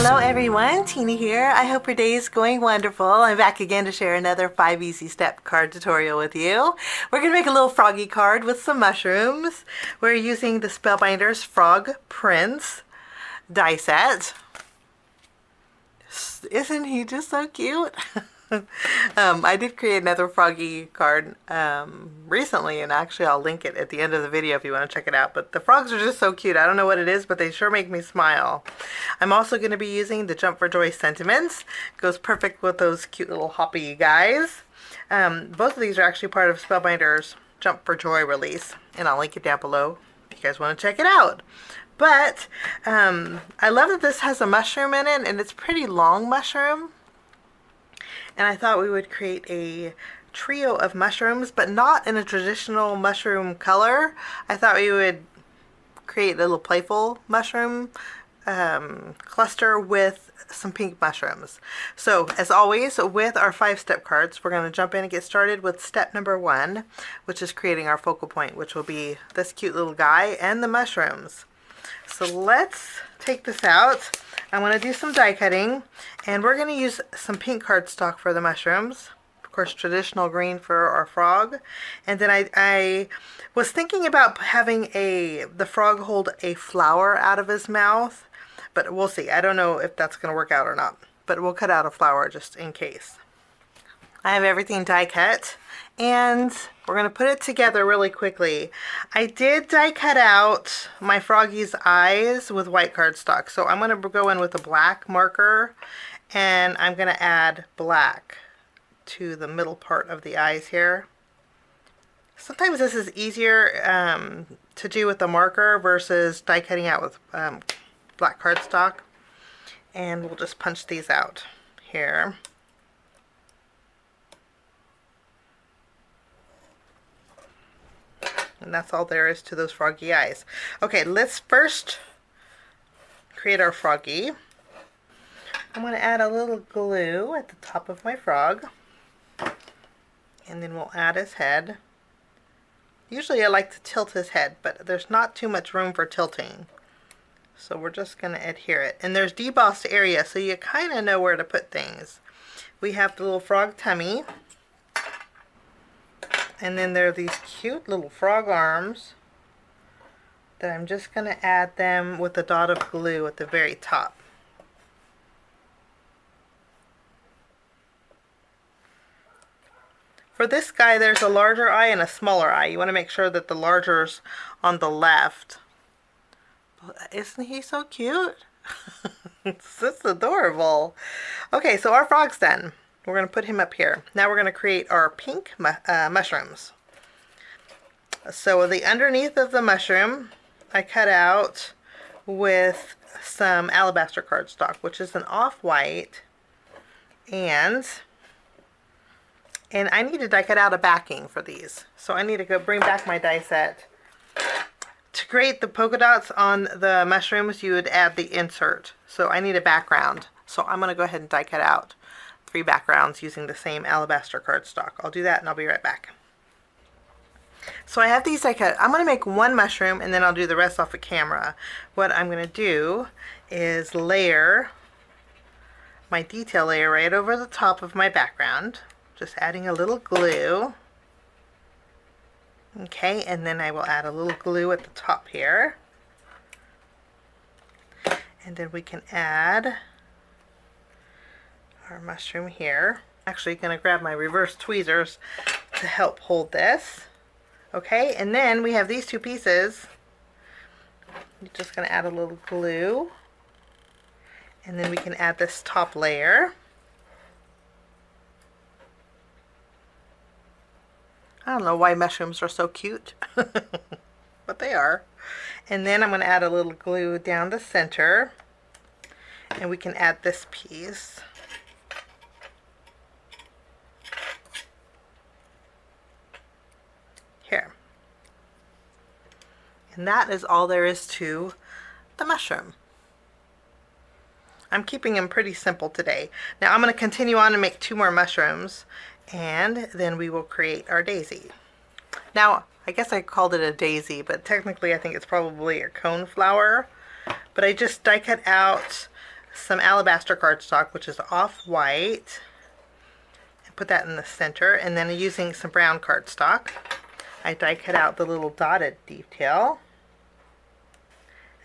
Hello everyone, Tina here. I hope your day is going wonderful. I'm back again to share another 5 easy step card tutorial with you. We're going to make a little froggy card with some mushrooms. We're using the Spellbinders Frog Prince Die set. Isn't he just so cute? I did create another froggy card recently, and actually I'll link it at the end of the video if you want to check it out. But the frogs are just so cute. I don't know what it is, but they sure make me smile. I'm also going to be using the Jump for Joy sentiments. It goes perfect with those cute little hoppy guys. Both of these are actually part of Spellbinders Jump for Joy release, and I'll link it down below if you guys want to check it out. But I love that this has a mushroom in it, and it's a pretty long mushroom. And I thought we would create a trio of mushrooms, but not in a traditional mushroom color. I thought we would create a little playful mushroom cluster with some pink mushrooms. So as always, with our 5-step cards, we're going to jump in and get started with step number 1, which is creating our focal point, which will be this cute little guy and the mushrooms. So let's take this out. I want to do some die cutting, and we're going to use some pink cardstock for the mushrooms. Of course, traditional green for our frog. And then I was thinking about having the frog hold a flower out of his mouth, but we'll see. I don't know if that's going to work out or not, but we'll cut out a flower just in case. I have everything die cut, and we're going to put it together really quickly. I did die cut out my froggy's eyes with white cardstock, so I'm going to go in with a black marker, and I'm going to add black to the middle part of the eyes here. Sometimes this is easier to do with the marker versus die cutting out with black cardstock, and we'll just punch these out here. And that's all there is to those froggy eyes. Okay, let's first create our froggy. I'm going to add a little glue at the top of my frog. And then we'll add his head. Usually I like to tilt his head, but there's not too much room for tilting. So we're just going to adhere it. And there's debossed area, so you kind of know where to put things. We have the little frog tummy. And then there are these cute little frog arms that I'm just going to add them with a dot of glue at the very top. For this guy, there's a larger eye and a smaller eye. You want to make sure that the larger's on the left. Isn't he so cute? It's adorable. Okay, so our frog's done. We're going to put him up here. Now we're going to create our pink mushrooms. So the underneath of the mushroom, I cut out with some alabaster cardstock, which is an off-white. And I need to die cut out a backing for these. So I need to go bring back my die set. To create the polka dots on the mushrooms, you would add the insert. So I need a background. So I'm going to go ahead and die cut out 3 backgrounds using the same alabaster cardstock. I'll do that and I'll be right back. So I have these die cut. I'm going to make 1 mushroom and then I'll do the rest off the camera. What I'm going to do is layer my detail layer right over the top of my background. Just adding a little glue. Okay, and then I will add a little glue at the top here. And then we can add our mushroom here. Actually going to grab my reverse tweezers to help hold this. Okay, and then we have these 2 pieces. You're just going to add a little glue. And then we can add this top layer. I don't know why mushrooms are so cute, but they are. And then I'm going to add a little glue down the center. And we can add this piece. Here. And that is all there is to the mushroom. I'm keeping them pretty simple today. Now I'm going to continue on and make 2 more mushrooms, and then we will create our daisy. Now I guess I called it a daisy, but technically I think it's probably a cone flower. But I just die cut out some alabaster cardstock, which is off-white, and put that in the center, and then using some brown cardstock, I die cut out the little dotted detail.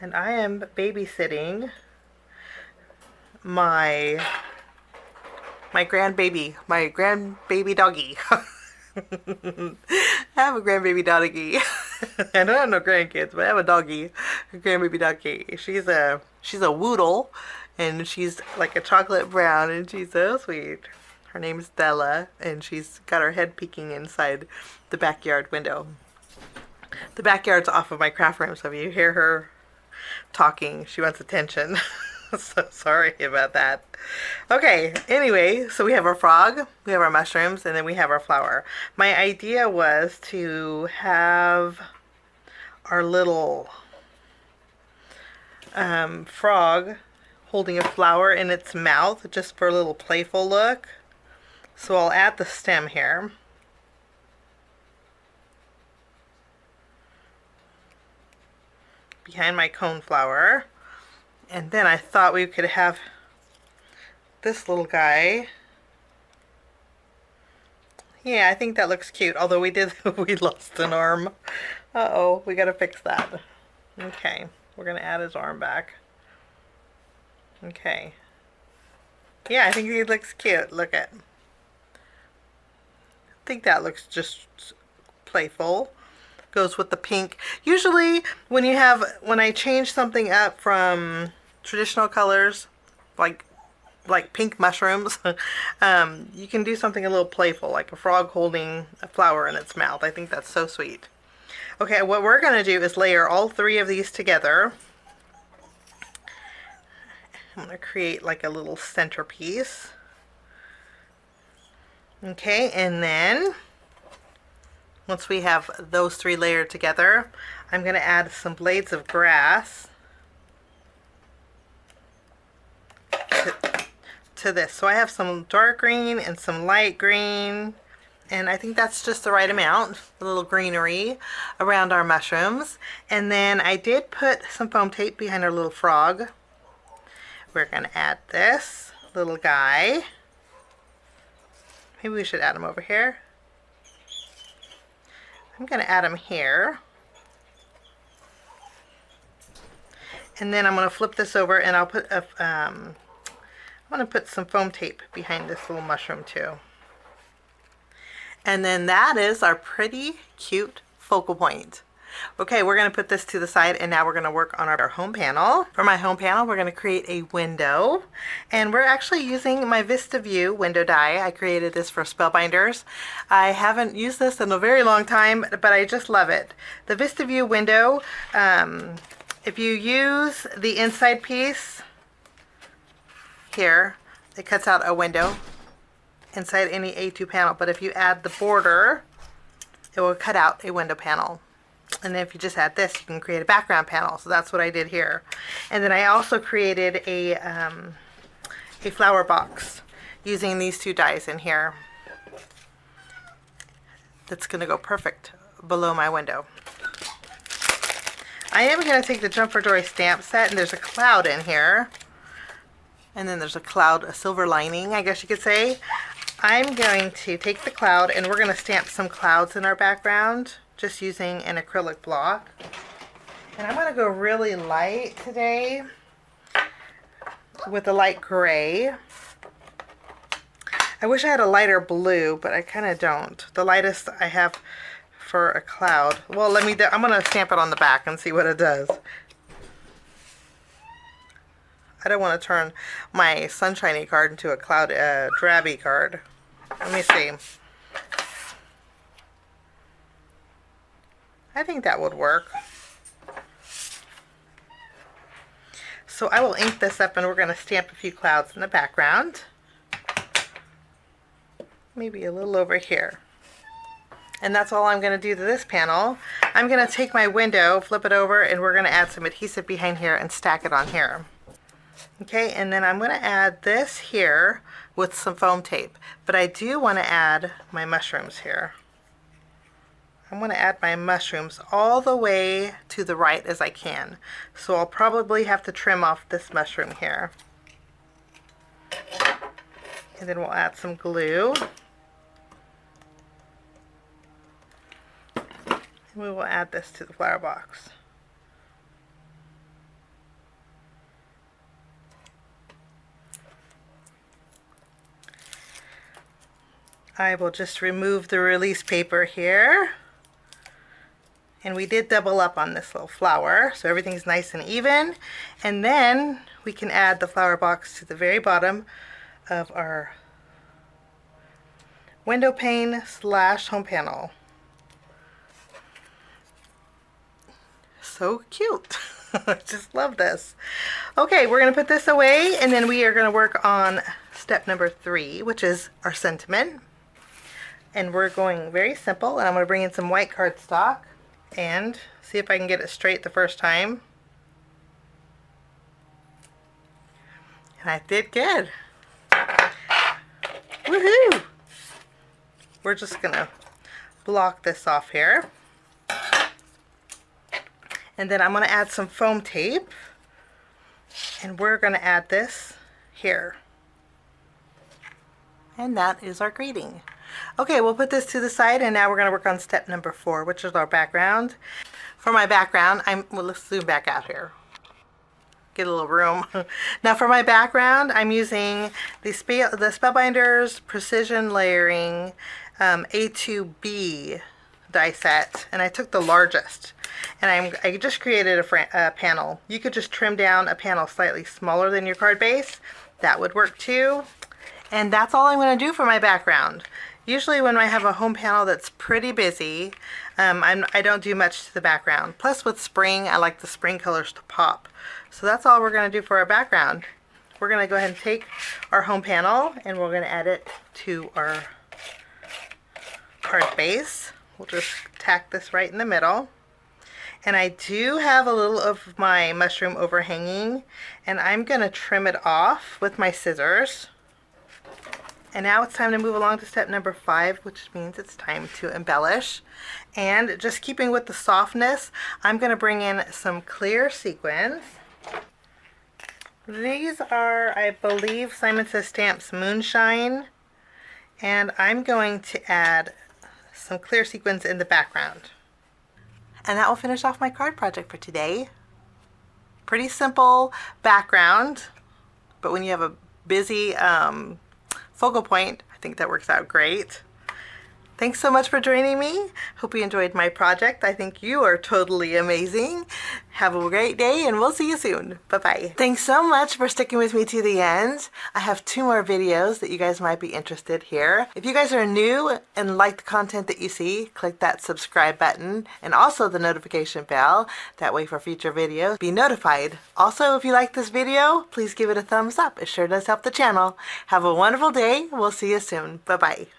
And I am babysitting my grandbaby doggy. I have a grandbaby doggy. I don't have no grandkids, but I have a doggy, a grandbaby doggy. She's a woodle, and she's like a chocolate brown, and she's so sweet. Her name is Bella, and she's got her head peeking inside the backyard window. The backyard's off of my craft room, so if you hear her talking, she wants attention. So sorry about that. Okay, anyway, so we have our frog, we have our mushrooms, and then we have our flower. My idea was to have our little frog holding a flower in its mouth, just for a little playful look. So I'll add the stem here. Behind my cone flower. And then I thought we could have this little guy. Yeah, I think that looks cute. Although we lost an arm. Uh-oh, we gotta fix that. Okay, we're gonna add his arm back. Okay. Yeah, I think he looks cute. Look at. I think that looks just playful. Goes with the pink. Usually when I change something up from traditional colors like pink mushrooms, you can do something a little playful, like a frog holding a flower in its mouth. I think that's so sweet. Okay, what we're going to do is layer all three of these together. I'm going to create like a little centerpiece. Okay, and then once we have those three layered together, I'm going to add some blades of grass to this. So I have some dark green and some light green, and I think that's just the right amount, a little greenery around our mushrooms. And then I did put some foam tape behind our little frog. We're going to add this little guy. Maybe we should add him over here. I'm going to add them here. And then I'm going to flip this over, and I'll put I'm going to put some foam tape behind this little mushroom too. And then that is our pretty cute focal point. Okay, we're going to put this to the side, and now we're going to work on our home panel. For my home panel, we're going to create a window, and we're actually using my Vista View window die. I created this for Spellbinders. I haven't used this in a very long time, but I just love it. The Vista View window, if you use the inside piece here, it cuts out a window inside any A2 panel, but if you add the border, it will cut out a window panel. And then if you just add this, you can create a background panel. So that's what I did here. And then I also created a flower box using these two dies in here. That's going to go perfect below my window. I am going to take the Jump for Joy stamp set, and there's a cloud in here. And then there's a silver lining, I guess you could say. I'm going to take the cloud, and we're going to stamp some clouds in our background, just using an acrylic block. And I'm going to go really light today with a light gray. I wish I had a lighter blue, but I kind of don't. The lightest I have for a cloud. Well, I'm going to stamp it on the back and see what it does. I don't want to turn my sunshiny card into a cloud drabby card. Let me see. I think that would work. So I will ink this up, and we're going to stamp a few clouds in the background. Maybe a little over here. And that's all I'm going to do to this panel. I'm going to take my window, flip it over, and we're going to add some adhesive behind here and stack it on here. Okay, and then I'm going to add this here with some foam tape. But I do want to add my mushrooms here. I'm going to add my mushrooms all the way to the right as I can. So I'll probably have to trim off this mushroom here. And then we'll add some glue. We will add this to the flower box. I will just remove the release paper here. And we did double up on this little flower, so everything's nice and even. And then we can add the flower box to the very bottom of our window pane / home panel. So cute. I just love this. Okay, we're going to put this away, and then we are going to work on step number 3, which is our sentiment. And we're going very simple, and I'm going to bring in some white cardstock and see if I can get it straight the first time. And I did good. Woohoo! We're just going to block this off here. And then I'm going to add some foam tape, and we're going to add this here. And that is our greeting. Okay, we'll put this to the side, and now we're going to work on step number 4, which is our background. For my background, well, let's zoom back out here. Get a little room. Now for my background, I'm using the Spellbinders Precision Layering A2B die set, and I took the largest. And I just created a panel. You could just trim down a panel slightly smaller than your card base. That would work too. And that's all I'm going to do for my background. Usually when I have a home panel that's pretty busy, I don't do much to the background. Plus with spring, I like the spring colors to pop. So that's all we're going to do for our background. We're going to go ahead and take our home panel, and we're going to add it to our card base. We'll just tack this right in the middle. And I do have a little of my mushroom overhanging, and I'm going to trim it off with my scissors. And now it's time to move along to step number 5, which means it's time to embellish. And just keeping with the softness, I'm going to bring in some clear sequins. These are, I believe, Simon Says Stamp's Moonshine. And I'm going to add some clear sequins in the background. And that will finish off my card project for today. Pretty simple background, but when you have a busy focal point, I think that works out great. Thanks so much for joining me. Hope you enjoyed my project. I think you are totally amazing. Have a great day, and we'll see you soon. Bye-bye. Thanks so much for sticking with me to the end. I have 2 more videos that you guys might be interested here. If you guys are new and like the content that you see, click that subscribe button and also the notification bell. That way for future videos, be notified. Also, if you like this video, please give it a thumbs up. It sure does help the channel. Have a wonderful day. We'll see you soon. Bye-bye.